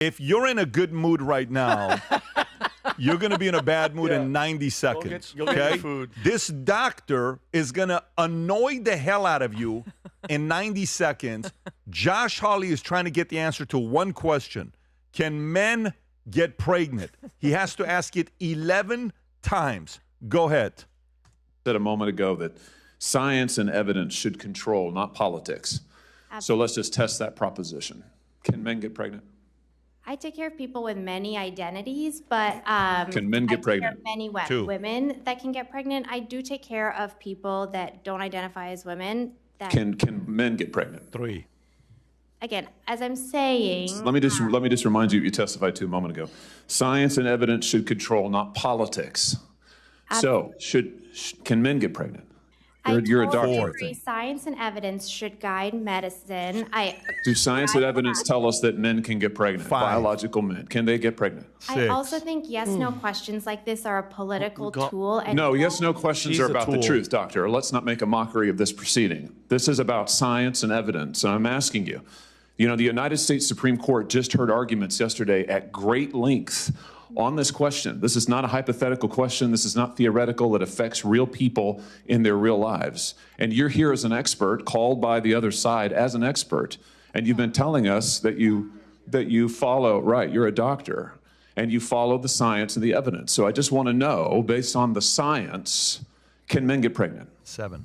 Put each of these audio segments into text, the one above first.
If you're in a good mood right now, you're going to be in a bad mood in 90 seconds. You'll get your food. This doctor is going to annoy the hell out of you in 90 seconds. Josh Hawley is trying to get the answer to one question. Can men get pregnant? He has to ask it 11 times. Go ahead. Said a moment ago that science and evidence should control, not politics. So let's just test that proposition. Can men get pregnant? I take care of people with many identities, but Can men get pregnant? I take care of many women that can get pregnant. I do take care of people that don't identify as women. That Can men get pregnant? 3. Again, as I'm saying, Let me just remind you what you testified to a moment ago. Science and evidence should control, not politics. So can men get pregnant? You're a totally doctor. agree. Science and evidence should guide medicine. Do science and evidence tell us that men can get pregnant? 5. Biological men. Can they get pregnant? 6. I also think yes/no questions like this are a political tool. And No, yes/no questions She's are a about the tool. truth, doctor. Let's not make a mockery of this proceeding. This is about science and evidence, and I'm asking you. You know, the United States Supreme Court just heard arguments yesterday at great length on this question. This is not a hypothetical question. This is not theoretical. It affects real people in their real lives. And you're here as an expert, called by the other side as an expert, and you've been telling us that you follow, right, you're a doctor, and you follow the science and the evidence. So I just want to know, based on the science, can men get pregnant? 7.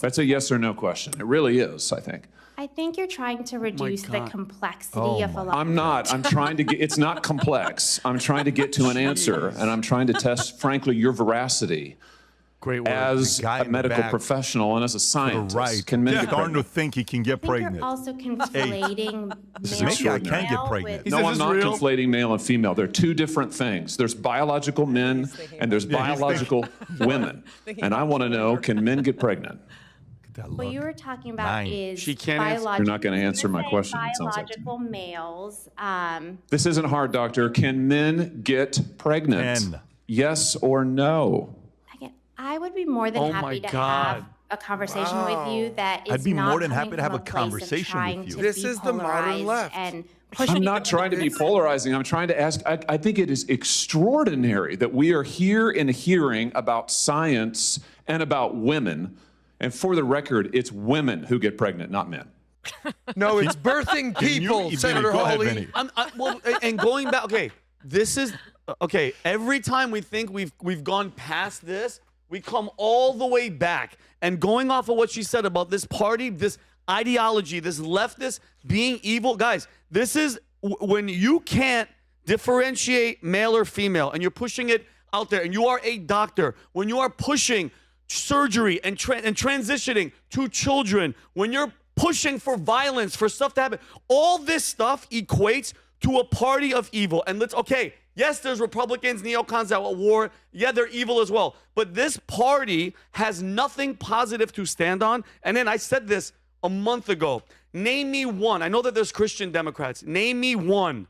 That's a yes or no question. It really is, I think. I think you're trying to reduce the complexity of a lot. I'm not. I'm trying to get, it's not complex. I'm trying to get to an answer, and I'm trying to test, frankly, your veracity Great word. as The guy a in the medical back professional and as a scientist. Right. Can men get Starting to pregnant? think he can get I think pregnant. you're also conflating is male Maybe I and can get female pregnant. with- No, Is I'm this not real? conflating male and female. They're two different things. There's biological men and there's biological women. And I want to know, can men get pregnant? That What look. you were talking about 9. is She can't answer. biological. You're not gonna answer my question, it sounds like to me. Biological males. This isn't hard, doctor. Can men get pregnant? 10. Yes or no? Again, I would be more than Oh my happy to God. have a conversation with you that is I'd be not more than coming happy to have from a place of conversation trying with you. to This be is the modern polarized left. and push I'm me not to trying to be the- polarizing. I'm trying to ask, I think it is extraordinary that we are here in a hearing about science and about women. And for the record, it's women who get pregnant, not men. No, it's birthing people, Vinny, Senator go ahead, Hawley. Vinny. Well, and going back, okay, this is, okay, every time we think we've gone past this, we come all the way back. And going off of what she said about this party, this ideology, this leftist being evil, guys, this is when you can't differentiate male or female and you're pushing it out there and you are a doctor, when you are pushing surgery and transitioning to children, when you're pushing for violence, for stuff to happen, all this stuff equates to a party of evil. And yes, there's Republicans, neocons that will war. Yeah, they're evil as well. But this party has nothing positive to stand on. And then I said this a month ago. Name me one. I know that there's Christian Democrats. Name me one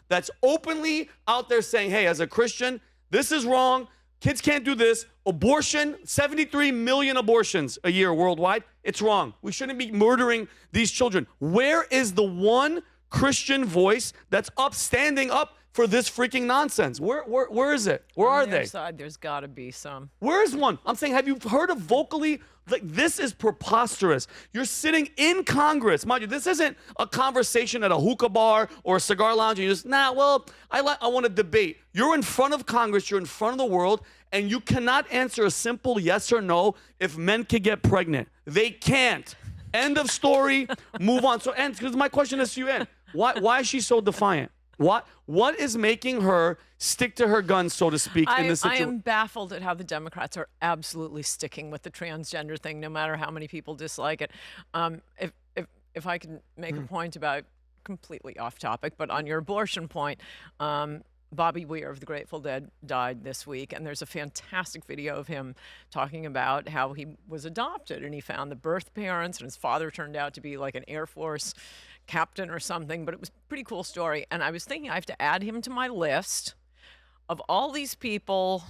that's openly out there saying, hey, as a Christian, this is wrong. Kids can't do this. Abortion, 73 million abortions a year worldwide. It's wrong. We shouldn't be murdering these children. Where is the one Christian voice that's standing up for this freaking nonsense? Where is it? Where are On their they? side, there's got to be some. Where is one? I'm saying, have you heard of vocally? Like, this is preposterous. You're sitting in Congress. Mind you, this isn't a conversation at a hookah bar or a cigar lounge and you just, I want to debate. You're in front of Congress, you're in front of the world, and you cannot answer a simple yes or no if men can get pregnant. They can't. End of story. Move on. So, because my question is to you, Ann, why is she so defiant? What is making her stick to her guns, so to speak, in this I situation? am baffled at how the Democrats are absolutely sticking with the transgender thing, no matter how many people dislike it. If I can make a point about, completely off topic, but on your abortion point, Bobby Weir of the Grateful Dead died this week, and there's a fantastic video of him talking about how he was adopted, and he found the birth parents, and his father turned out to be like an Air Force captain or something, but it was a pretty cool story. And I was thinking I have to add him to my list of all these people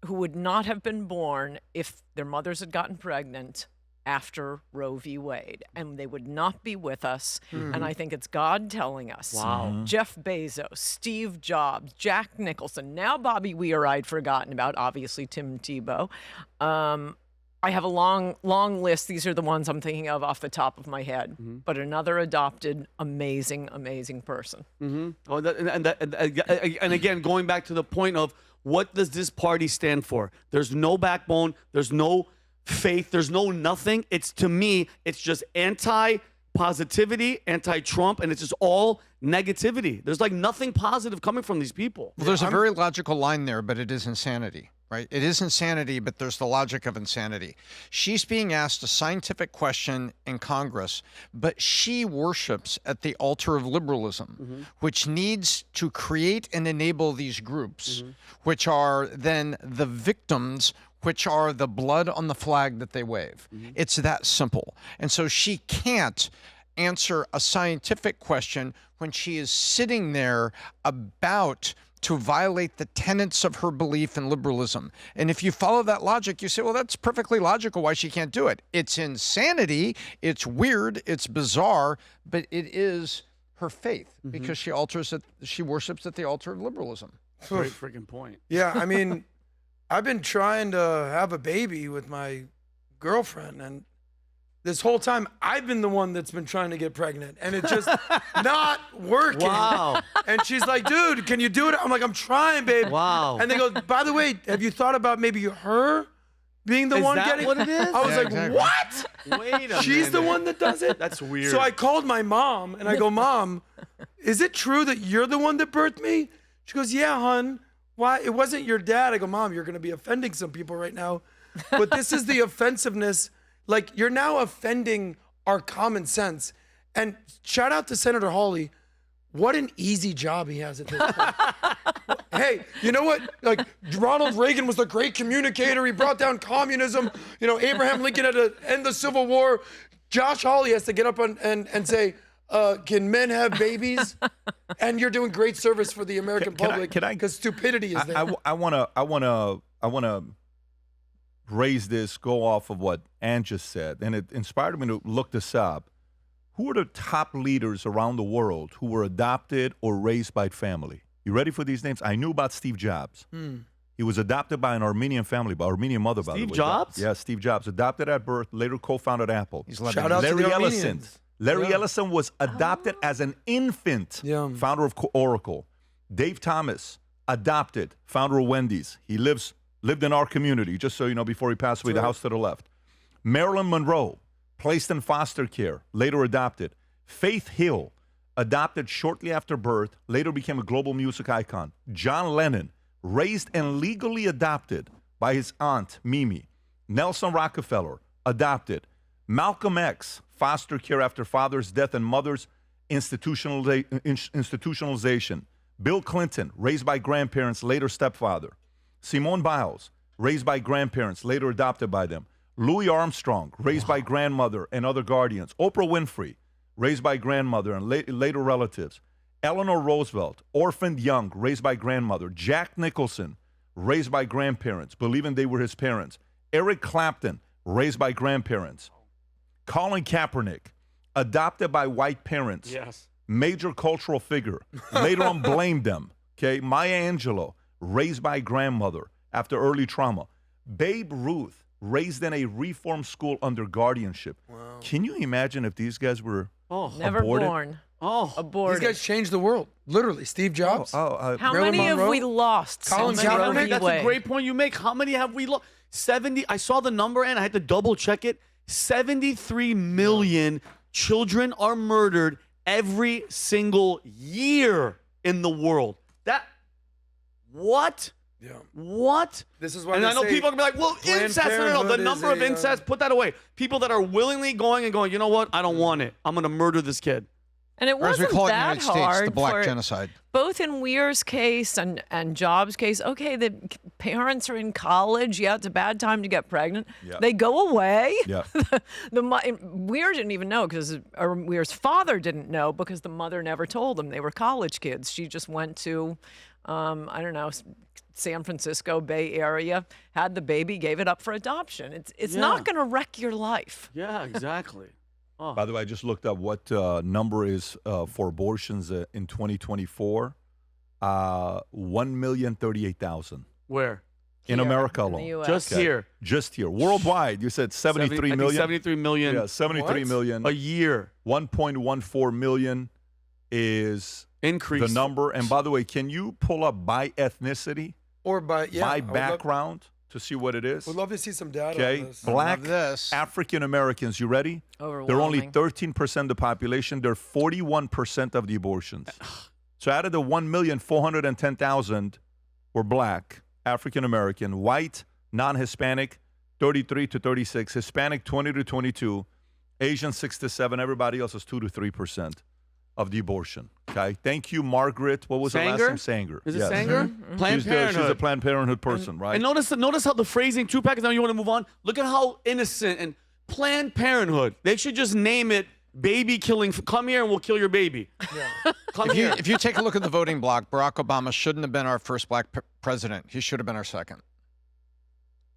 who would not have been born if their mothers had gotten pregnant after Roe v. Wade, and they would not be with us. And I think it's God telling us. Wow. Jeff Bezos, Steve Jobs, Jack Nicholson, now Bobby Weir I'd forgotten about, obviously Tim Tebow. I have a long list. These are the ones I'm thinking of off the top of my head. But another adopted, amazing person. Oh, and again, going back to the point of what does this party stand for? There's no backbone. There's no faith. There's no nothing. To me, it's just anti-positivity, anti-Trump, and it's just all negativity. There's like nothing positive coming from these people. Well, there's a very logical line there, but it is insanity, right? It is insanity, but there's the logic of insanity. She's being asked a scientific question in Congress, but she worships at the altar of liberalism, which needs to create and enable these groups, which are then the victims, which are the blood on the flag that they wave. It's that simple. And so she can't answer a scientific question when she is sitting there about to violate the tenets of her belief in liberalism. And if you follow that logic, you say, well, that's perfectly logical why she can't do it. It's insanity, it's weird, it's bizarre, but it is her faith because she worships at the altar of liberalism. Great freaking point. Yeah, I mean, I've been trying to have a baby with my girlfriend, and this whole time I've been the one that's been trying to get pregnant, and it's just not working. Wow. And she's like, dude, can you do it? I'm like, I'm trying, babe. Wow. And they go, by the way, have you thought about maybe her being the Is one that getting what it is? I was Yeah, like, exactly. what? Wait a She's the minute. one that does it? That's weird. So I called my mom, and I go, Mom, is it true that you're the one that birthed me? She goes, yeah, hon. Why? It wasn't your dad. I go, Mom, you're going to be offending some people right now. But this is the offensiveness. Like, you're now offending our common sense. And shout out to Senator Hawley. What an easy job he has at this point. Hey, you know what? Like, Ronald Reagan was a great communicator. He brought down communism. You know, Abraham Lincoln had to end the Civil War. Josh Hawley has to get up and say, can men have babies? And you're doing great service for the American public because stupidity is there. I wanna raise this, go off of what Ann just said, and it inspired me to look this up. Who are the top leaders around the world who were adopted or raised by family? You ready for these names? I knew about Steve Jobs. He was adopted by an Armenian family, by Armenian mother, by the way. Steve Jobs? Yeah, Steve Jobs. Adopted at birth, later co-founded Apple. He's Shout out to Larry the Ellison. Armenians. Larry Ellison was adopted as an infant, founder of Oracle. Dave Thomas, adopted, founder of Wendy's. He lived in our community, just so you know, before he passed away, the house to the left. Marilyn Monroe, placed in foster care, later adopted. Faith Hill, adopted shortly after birth, later became a global music icon. John Lennon, raised and legally adopted by his aunt, Mimi. Nelson Rockefeller, adopted. Malcolm X, foster care after father's death and mother's institutionalization. Bill Clinton, raised by grandparents, later stepfather. Simone Biles, raised by grandparents, later adopted by them. Louis Armstrong, raised by grandmother and other guardians. Oprah Winfrey, raised by grandmother and later relatives. Eleanor Roosevelt, orphaned young, raised by grandmother. Jack Nicholson, raised by grandparents, believing they were his parents. Eric Clapton, raised by grandparents. Colin Kaepernick, adopted by white parents. Yes. Major cultural figure. Later on blamed them. Okay. Maya Angelou, raised by grandmother after early trauma. Babe Ruth, raised in a reform school under guardianship. Wow. Can you imagine if these guys were Never aborted? born. Oh, Aborted. These guys changed the world. Literally. Steve Jobs. How Marilyn many have Monroe? we lost Colin since Roe Kaepernick? v. that's Wade? a great point you make. How many have we lost? 70. I saw the number and I had to double check it. 73 million children are murdered every single year in the world. What? Yeah. What? This is why And they I know say people are gonna be like, well, Planned incest. No. The Parenthood number is of incest, put that away. People that are willingly going, you know what? I don't want it. I'm gonna murder this kid. And it Or as we wasn't call it in the that United States, hard the black for genocide. both in Weir's case and Jobs' case. Okay, the parents are in college. Yeah, it's a bad time to get pregnant. Yeah. They go away. Yeah. Weir didn't even know or Weir's father didn't know because the mother never told them they were college kids. She just went to I don't know, San Francisco Bay Area, had the baby, gave it up for adoption. It's not going to wreck your life. Yeah, exactly. Oh. By the way, I just looked up what number is for abortions in 2024. 1,038,000 Where? in Here, America in the alone. US. Just here. Just here. Worldwide, you said 73 I think million? 73 million Yeah, 73 What? million. a year 1.14 million is increase. the number. And by the way, can you pull up by ethnicity, Or by by background to see what it is? We'd love to see some data Okay, on this. Black Love this. African Americans, you ready? They're only Overwhelming. 13% of the population. They're 41% of the abortions. So out of the 1,410,000 were black, African American, white, non-Hispanic, 33 to 36, Hispanic 20 to 22, Asian 6 to 7. Everybody else is 2 to 3% of the abortion. Okay, thank you, Margaret. What was her last Sanger? name? Sanger. Is it Yes. Sanger? Planned She's Parenthood. a Planned Parenthood person, right? And notice how the phrasing, Tupac, and then you want to move on. Look at how innocent and Planned Parenthood. They should just name it baby killing. Come here and we'll kill your baby. Come here. If you take a look at the voting block, Barack Obama shouldn't have been our first black president. He should have been our second.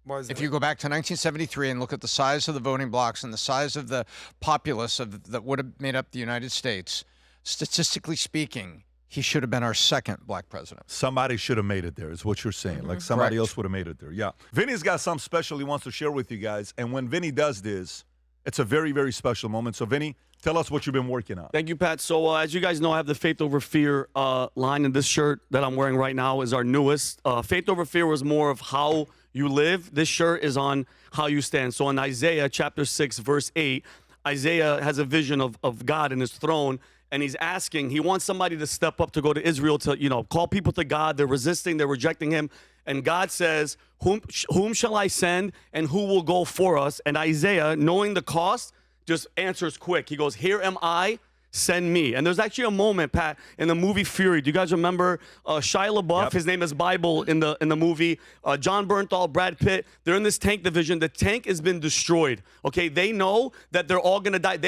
Why is If that? you go back to 1973 and look at the size of the voting blocks and the size of the populace that would have made up the United States, statistically speaking, he should have been our second black president. Somebody should have made it there, is what you're saying. Like somebody Correct. else would have made it there. Yeah. Vinny's got something special he wants to share with you guys. And when Vinny does this, it's a very, very special moment. So, Vinny, tell us what you've been working on. Thank you, Pat. So, as you guys know, I have the Faith Over Fear line, and this shirt that I'm wearing right now is our newest. Faith Over Fear was more of how you live. This shirt is on how you stand. So, in Isaiah chapter 6, verse 8, Isaiah has a vision of God in his throne, and he's asking, he wants somebody to step up to go to Israel to, call people to God. They're resisting, they're rejecting him. And God says, whom shall I send and who will go for us? And Isaiah, knowing the cost, just answers quick. He goes, here am I, send me. And there's actually a moment, Pat, in the movie Fury. Do you guys remember Shia LaBeouf? Yep. His name is Bible in the movie. John Bernthal, Brad Pitt. They're in this tank division. The tank has been destroyed. Okay, they know that they're all gonna die.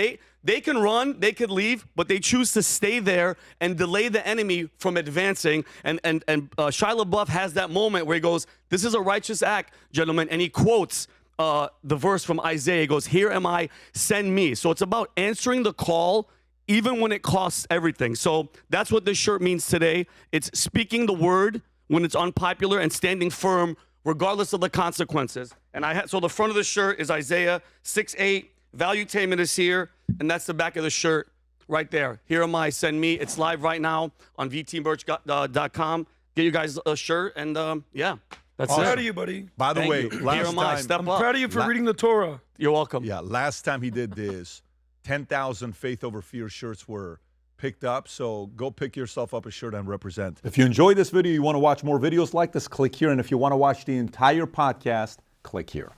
They can run, they could leave, but they choose to stay there and delay the enemy from advancing. And Shia LaBeouf has that moment where he goes, "This is a righteous act, gentlemen," and he quotes the verse from Isaiah. He goes, "Here am I, send me." So it's about answering the call even when it costs everything. So that's what this shirt means today. It's speaking the word when it's unpopular and standing firm regardless of the consequences. And so the front of the shirt is Isaiah 6:8. Valuetainment is here, and that's the back of the shirt right there. Here am I, send me. It's live right now on vtmerch.com. Get you guys a shirt, and yeah, that's I'm it. proud of you, buddy. By the Thank way, you. last Here am I, time, step I'm up. proud of you for reading the Torah. You're welcome. yeah, last time he did this, 10,000 Faith Over Fear shirts were picked up. So go pick yourself up a shirt and represent. If you enjoyed this video, you want to watch more videos like this, click here. And if you want to watch the entire podcast, click here.